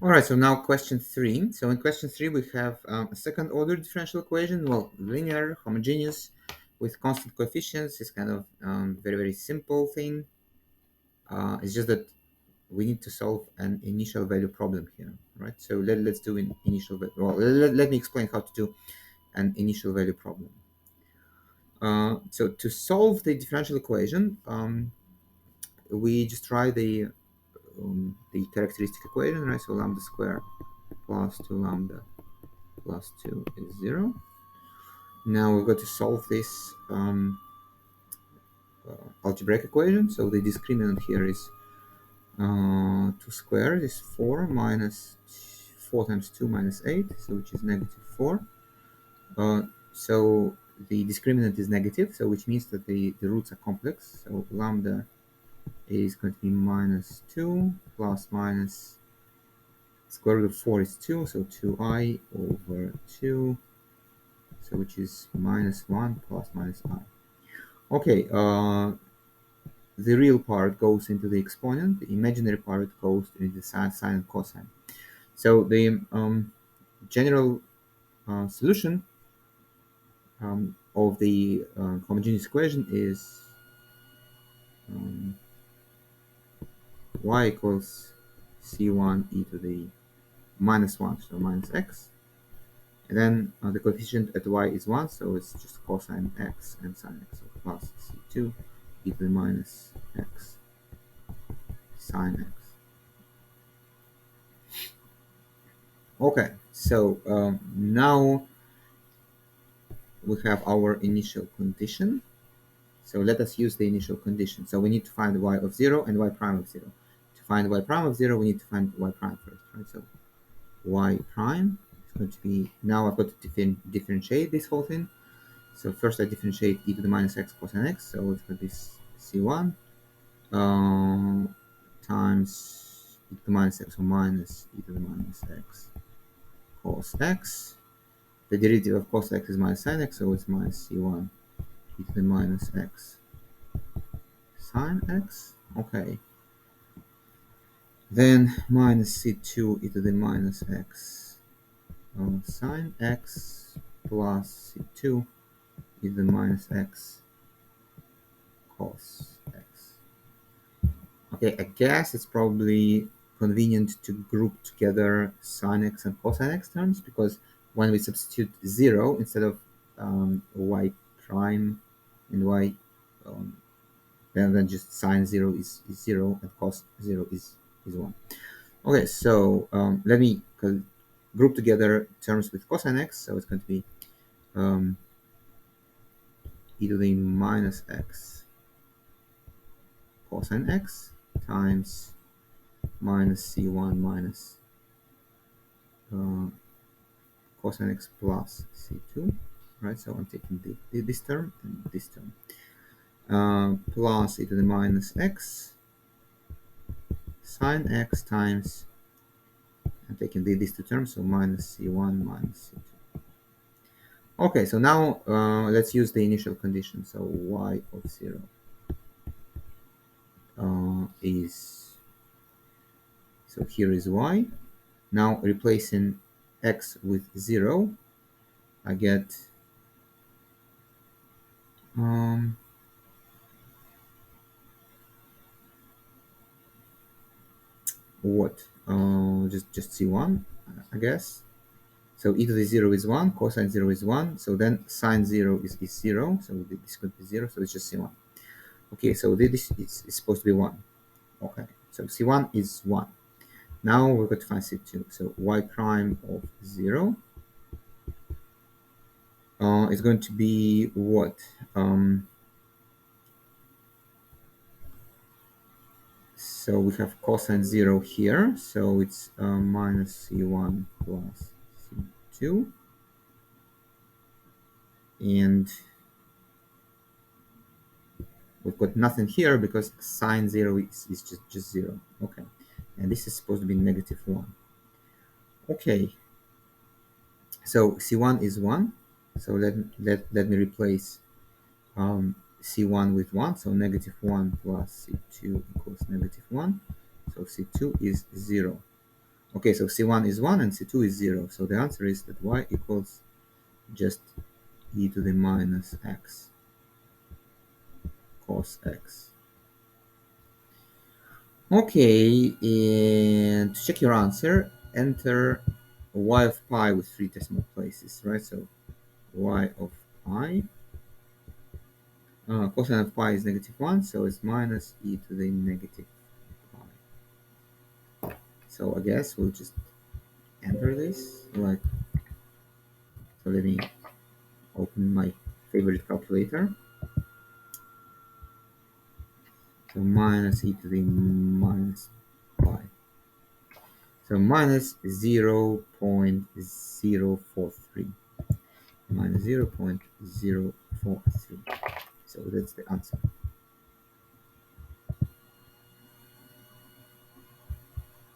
All right, so now question 3. So in question 3, we have a second order differential equation, well, linear, homogeneous, with constant coefficients. It's kind of very, very simple thing. It's just that we need to solve an initial value problem here, right? So let's do an initial value. Well, let me explain how to do an initial value problem. So to solve the differential equation, we just try the characteristic equation, right? So lambda square plus 2 lambda plus 2 is 0. Now we've got to solve this algebraic equation. So the discriminant here is 2 squared is 4 minus 4 times 2 minus 8, so which is negative 4. So the discriminant is negative, so which means that the roots are complex. So lambda is going to be minus 2 plus minus square root of 4 is 2, so 2i over 2, so which is minus 1 plus minus I. Okay, the real part goes into the exponent, the imaginary part goes into the sine and cosine. So the general solution of the homogeneous equation is y equals c1 e to the minus 1, so minus x. And then the coefficient at y is 1, so it's just cosine x and sine x, so plus c2 e to the minus x sine x. Okay, so now we have our initial condition. So let us use the initial condition. So we need to find y of 0 and y prime of 0. To find y prime of 0, we need to find y prime first, right? So y prime is going to be, now I've got to differentiate this whole thing. So first I differentiate e to the minus x cosine x, so it's going to be c1 times e to the minus x, or minus e to the minus x cos x. The derivative of cos x is minus sine x, so it's minus c1 e to the minus x sine x. Okay. Then minus c2 e to the minus x sine x plus c2 e to the minus x cos x. Okay, I guess it's probably convenient to group together sine x and cosine x terms, because when we substitute 0 instead of y prime and y, then just sine 0 is 0 and cos 0 is 1. Okay, so let me group together terms with cosine x, so it's going to be e to the minus x cosine x times minus c1 minus cosine x plus c2, right? So I'm taking this term and this term, plus e to the minus x sine x times, I'm taking these two terms, so minus c1 minus c2. Okay, so now let's use the initial condition. So y of 0 is, so here is y. Now replacing x with 0, I get what? Just c1, I guess. So e to the 0 is 1, cosine 0 is 1, so then sine 0 is 0, so this could be 0, so it's just c1. Okay, so this is supposed to be 1. Okay, so c1 is 1. Now we're going to find c2. So y prime of 0 is going to be what? So we have cosine 0 here, so it's minus c1 plus c2. And we've got nothing here because sine 0 is just 0. Okay, and this is supposed to be negative 1. Okay, so c1 is 1. So let me replace c1 with 1. So negative 1 plus c2 equals negative 1. So c2 is 0. Okay, so C1 is 1 and C2 is 0. So the answer is that y equals just e to the minus x cos x. Okay, and to check your answer, enter y of pi with 3 decimal places, right? So y of pi, cosine of pi is negative 1, so it's minus e to the negative pi. So I guess we'll just enter this, like, so let me open my favorite calculator. So minus e to the minus pi. So minus 0.043. Minus 0.043. So that's the answer.